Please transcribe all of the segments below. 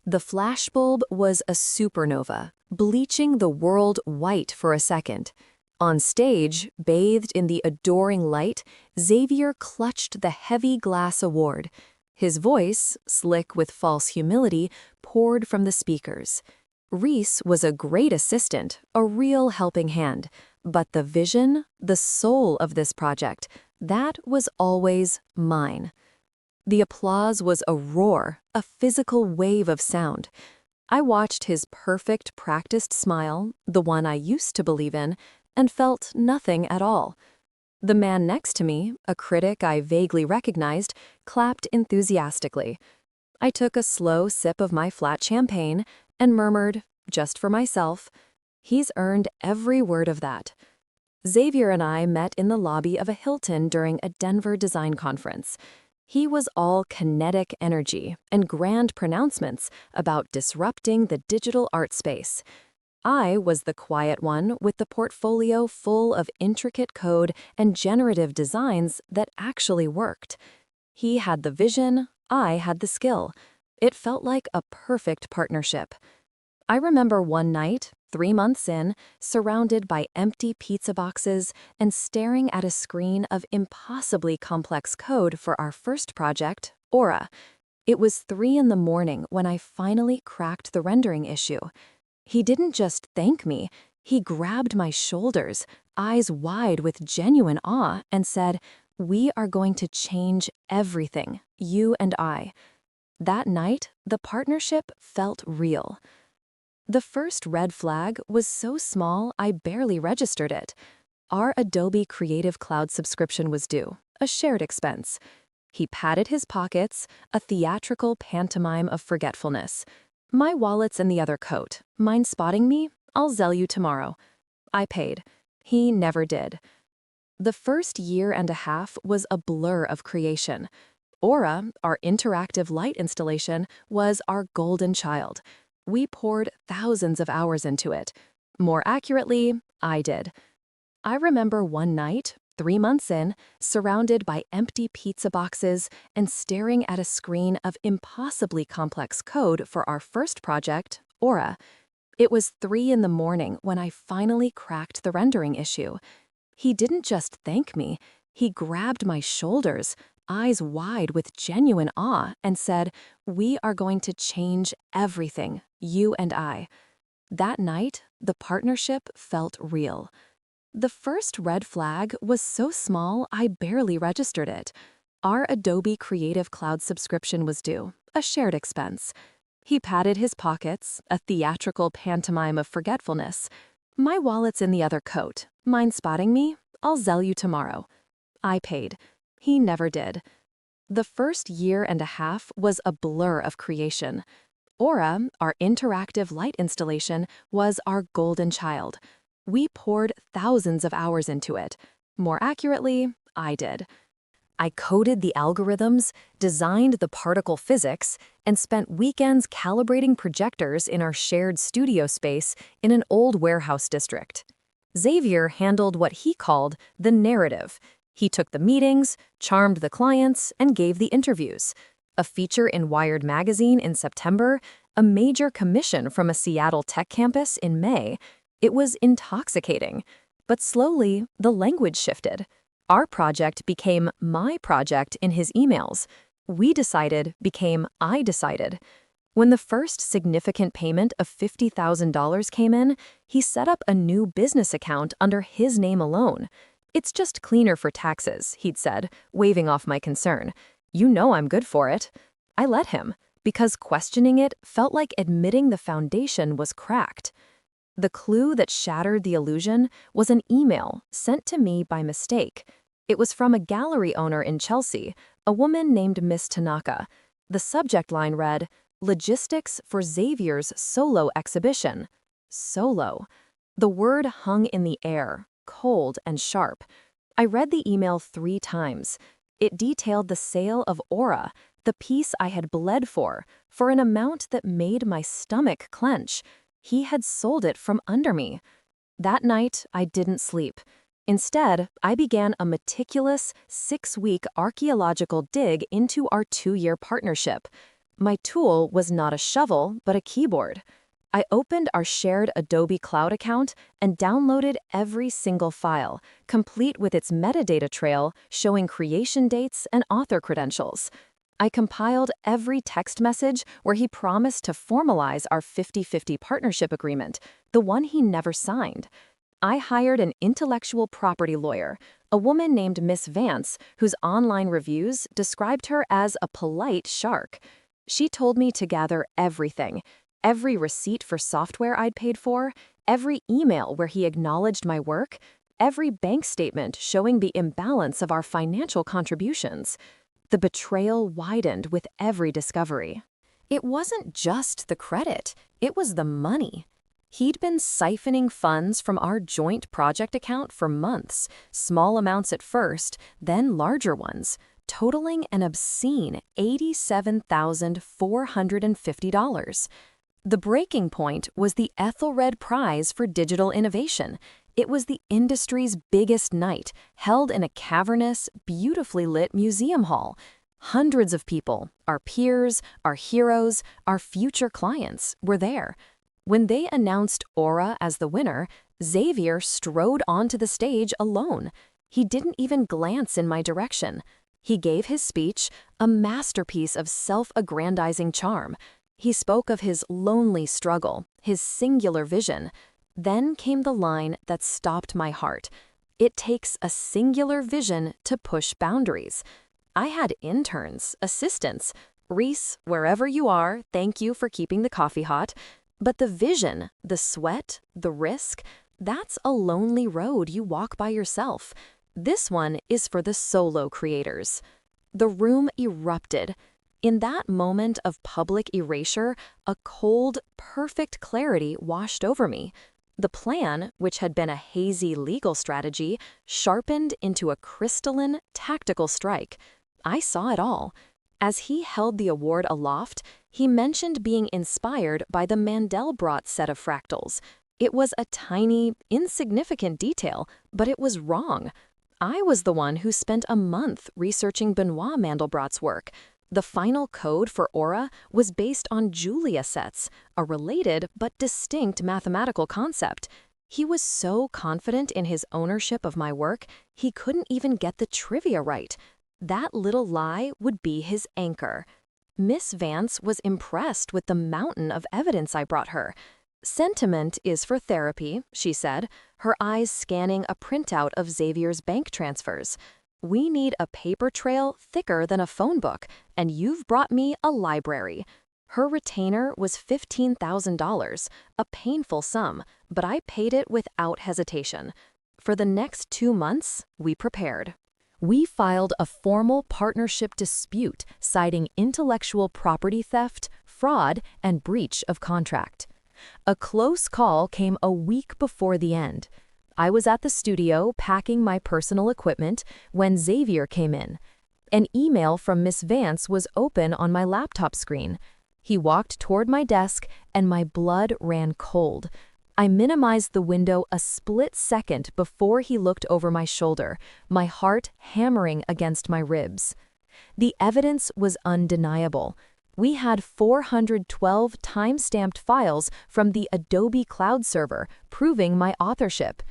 The flashbulb was a supernova, bleaching the world white for a second. On stage, bathed in the adoring light, Xavier clutched the heavy glass award. His voice, slick with false humility, poured from the speakers. Reese was a great assistant, a real helping hand, but the vision, the soul of this project, that was always mine. The applause was a roar, a physical wave of sound. I watched his perfect practiced smile, the one I used to believe in, and felt nothing at all. The man next to me, a critic I vaguely recognized, clapped enthusiastically. I took a slow sip of my flat champagne and murmured, just for myself, "He's earned every word of that." Xavier and I met in the lobby of a Hilton during a Denver design conference. He was all kinetic energy and grand pronouncements about disrupting the digital art space. I was the quiet one with the portfolio full of intricate code and generative designs that actually worked. He had the vision, I had the skill. It felt like a perfect partnership. I remember one night, 3 months in, surrounded by empty pizza boxes and staring at a screen of impossibly complex code for our first project, Aura. It was 3 in the morning when I finally cracked the rendering issue. He didn't just thank me, he grabbed my shoulders, eyes wide with genuine awe, and said, "We are going to change everything, you and I." That night, the partnership felt real. The first red flag was so small I barely registered it. Our Adobe Creative Cloud subscription was due, a shared expense. He patted his pockets, a theatrical pantomime of forgetfulness. "My wallet's in the other coat. Mind spotting me? I'll Zelle you tomorrow." I paid. He never did. The first year and a half was a blur of creation. Aura, our interactive light installation, was our golden child. We poured thousands of hours into it. More accurately, I did. I remember one night, 3 months in, surrounded by empty pizza boxes and staring at a screen of impossibly complex code for our first project, Aura. It was 3 in the morning when I finally cracked the rendering issue. He didn't just thank me, he grabbed my shoulders, eyes wide with genuine awe, and said, "We are going to change everything, you and I." That night, the partnership felt real. The first red flag was so small I barely registered it. Our Adobe Creative Cloud subscription was due, a shared expense. He patted his pockets, a theatrical pantomime of forgetfulness. "My wallet's in the other coat. Mind spotting me? I'll Zelle you tomorrow." I paid. He never did. The first year and a half was a blur of creation. Aura, our interactive light installation, was our golden child. We poured thousands of hours into it. More accurately, I did. I coded the algorithms, designed the particle physics, and spent weekends calibrating projectors in our shared studio space in an old warehouse district. Xavier handled what he called the narrative. He took the meetings, charmed the clients, and gave the interviews. A feature in Wired magazine in September, a major commission from a Seattle tech campus in May. It was intoxicating. But slowly, the language shifted. Our project became my project in his emails. We decided became I decided. When the first significant payment of $50,000 came in, he set up a new business account under his name alone. "It's just cleaner for taxes," he'd said, waving off my concern. "You know I'm good for it." I let him, because questioning it felt like admitting the foundation was cracked. The clue that shattered the illusion was an email sent to me by mistake. It was from a gallery owner in Chelsea, a woman named Miss Tanaka. The subject line read, "Logistics for Xavier's solo exhibition." Solo. The word hung in the air, cold and sharp. I read the email 3 times. It detailed the sale of Aura, the piece I had bled for an amount that made my stomach clench. He had sold it from under me. That night, I didn't sleep. Instead, I began a meticulous 6-week archaeological dig into our 2-year partnership. My tool was not a shovel, but a keyboard. I opened our shared Adobe Cloud account and downloaded every single file, complete with its metadata trail showing creation dates and author credentials. I compiled every text message where he promised to formalize our 50-50 partnership agreement, the one he never signed. I hired an intellectual property lawyer, a woman named Miss Vance, whose online reviews described her as a polite shark. She told me to gather everything, every receipt for software I'd paid for, every email where he acknowledged my work, every bank statement showing the imbalance of our financial contributions. The betrayal widened with every discovery. It wasn't just the credit, it was the money. He'd been siphoning funds from our joint project account for months, small amounts at first, then larger ones, totaling an obscene $87,450. The breaking point was the Ethelred Prize for Digital Innovation. It was the industry's biggest night, held in a cavernous, beautifully lit museum hall. Hundreds of people, our peers, our heroes, our future clients, were there. When they announced Aura as the winner, Xavier strode onto the stage alone. He didn't even glance in my direction. He gave his speech, a masterpiece of self-aggrandizing charm. He spoke of his lonely struggle, his singular vision. Then came the line that stopped my heart. It takes a singular vision to push boundaries. I had interns, assistants. Reese, wherever you are, thank you for keeping the coffee hot. But the vision, the sweat, the risk, that's a lonely road you walk by yourself. This one is for the solo creators. The room erupted. In that moment of public erasure, a cold, perfect clarity washed over me. The plan, which had been a hazy legal strategy, sharpened into a crystalline, tactical strike. I saw it all. As he held the award aloft, he mentioned being inspired by the Mandelbrot set of fractals. It was a tiny, insignificant detail, but it was wrong. I was the one who spent a month researching Benoit Mandelbrot's work. The final code for Aura was based on Julia sets, a related but distinct mathematical concept. He was so confident in his ownership of my work, he couldn't even get the trivia right. That little lie would be his anchor. Miss Vance was impressed with the mountain of evidence I brought her. "Sentiment is for therapy," she said, her eyes scanning a printout of Xavier's bank transfers. "We need a paper trail thicker than a phone book, and you've brought me a library." Her retainer was $15,000, a painful sum, but I paid it without hesitation. For the next 2 months, we prepared. We filed a formal partnership dispute citing intellectual property theft, fraud, and breach of contract. A close call came a week before the end. I was at the studio packing my personal equipment when Xavier came in. An email from Miss Vance was open on my laptop screen. He walked toward my desk, and my blood ran cold. I minimized the window a split second before he looked over my shoulder, my heart hammering against my ribs. The evidence was undeniable. We had 412 time-stamped files from the Adobe Cloud server proving my authorship.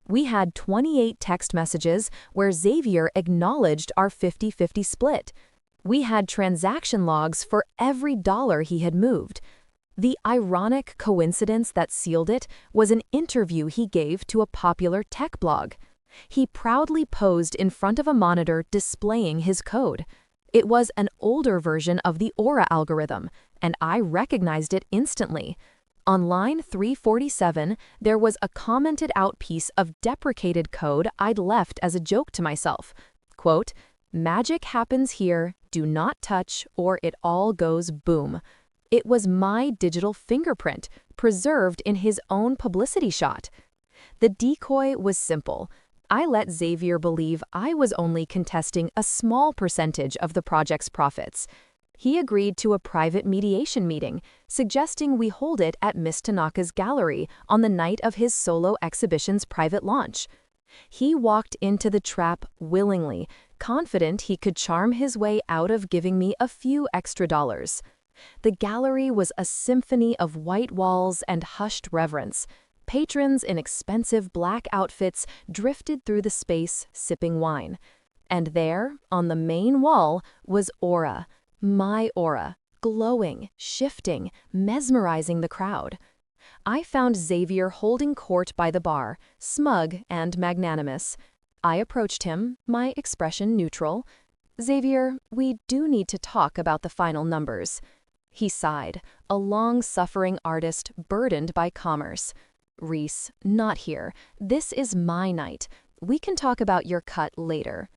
We had 28 text messages where Xavier acknowledged our 50-50 split. We had transaction logs for every dollar he had moved. The ironic coincidence that sealed it was an interview he gave to a popular tech blog. He proudly posed in front of a monitor displaying his code. It was an older version of the Aura algorithm, and I recognized it instantly. On line 347, there was a commented out piece of deprecated code I'd left as a joke to myself. Quote, "Magic happens here, do not touch, or it all goes boom." It was my digital fingerprint, preserved in his own publicity shot. The decoy was simple. I let Xavier believe I was only contesting a small percentage of the project's profits. He agreed to a private mediation meeting, suggesting we hold it at Miss Tanaka's gallery on the night of his solo exhibition's private launch. He walked into the trap willingly, confident he could charm his way out of giving me a few extra dollars. The gallery was a symphony of white walls and hushed reverence. Patrons in expensive black outfits drifted through the space, sipping wine. And there, on the main wall, was Aura, my Aura, glowing, shifting, mesmerizing the crowd. I found Xavier holding court by the bar, smug and magnanimous. I approached him, my expression neutral. "Xavier, we do need to talk about the final numbers." He sighed, a long-suffering artist burdened by commerce. "Reese, not here. This is my night. We can talk about your cut later."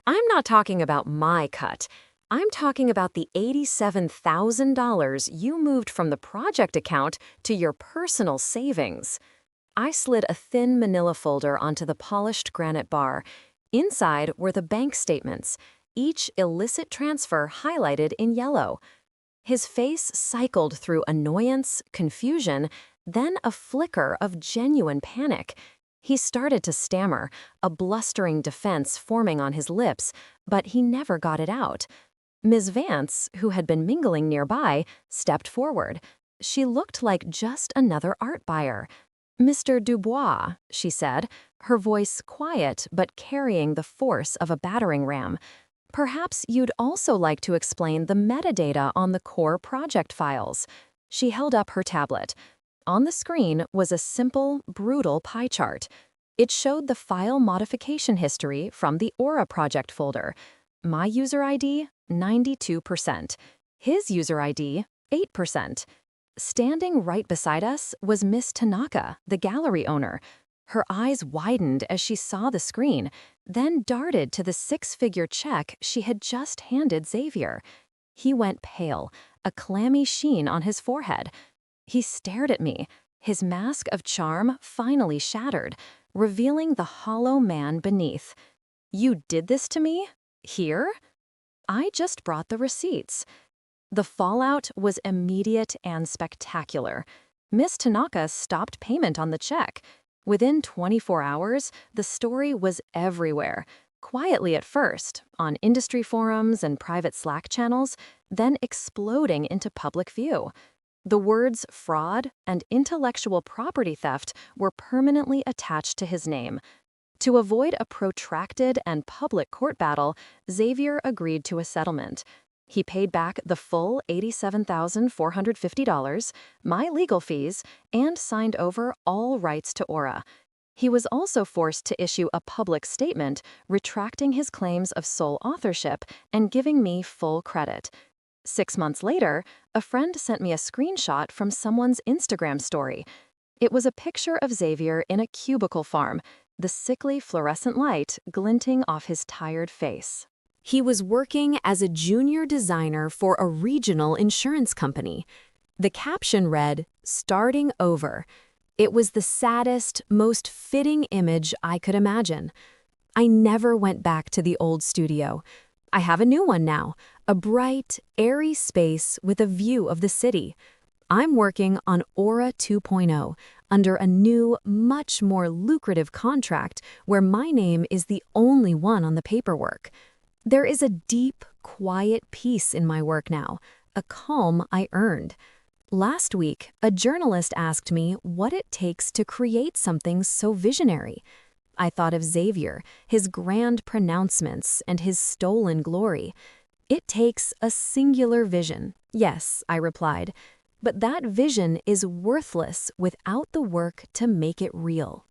"I'm not talking about my cut. I'm talking about the $87,000 you moved from the project account to your personal savings." I slid a thin manila folder onto the polished granite bar. Inside were the bank statements, each illicit transfer highlighted in yellow. His face cycled through annoyance, confusion, then a flicker of genuine panic. He started to stammer, a blustering defense forming on his lips, but he never got it out. Ms. Vance, who had been mingling nearby, stepped forward. She looked like just another art buyer. "Mr. Dubois," she said, her voice quiet but carrying the force of a battering ram. "Perhaps you'd also like to explain the metadata on the core project files." She held up her tablet. On the screen was a simple, brutal pie chart. It showed the file modification history from the Aura project folder. My user ID, 92%. His user ID, 8%. Standing right beside us was Miss Tanaka, the gallery owner. Her eyes widened as she saw the screen, then darted to the six-figure check she had just handed Xavier. He went pale, a clammy sheen on his forehead. He stared at me, his mask of charm finally shattered, revealing the hollow man beneath. "You did this to me? Here?" "I just brought the receipts." The fallout was immediate and spectacular. Miss Tanaka stopped payment on the check. Within 24 hours, the story was everywhere. Quietly at first, on industry forums and private Slack channels, then exploding into public view. The words fraud and intellectual property theft were permanently attached to his name. To avoid a protracted and public court battle, Xavier agreed to a settlement. He paid back the full $87,450, my legal fees, and signed over all rights to Aura. He was also forced to issue a public statement retracting his claims of sole authorship and giving me full credit. 6 months later, a friend sent me a screenshot from someone's Instagram story. It was a picture of Xavier in a cubicle farm, the sickly fluorescent light glinting off his tired face. He was working as a junior designer for a regional insurance company. The caption read, "Starting over." It was the saddest, most fitting image I could imagine. I never went back to the old studio. I have a new one now, a bright, airy space with a view of the city. I'm working on Aura 2.0 under a new, much more lucrative contract where my name is the only one on the paperwork. There is a deep, quiet peace in my work now, a calm I earned. Last week, a journalist asked me what it takes to create something so visionary. I thought of Xavier, his grand pronouncements, and his stolen glory. It takes a singular vision. Yes, I replied, but that vision is worthless without the work to make it real.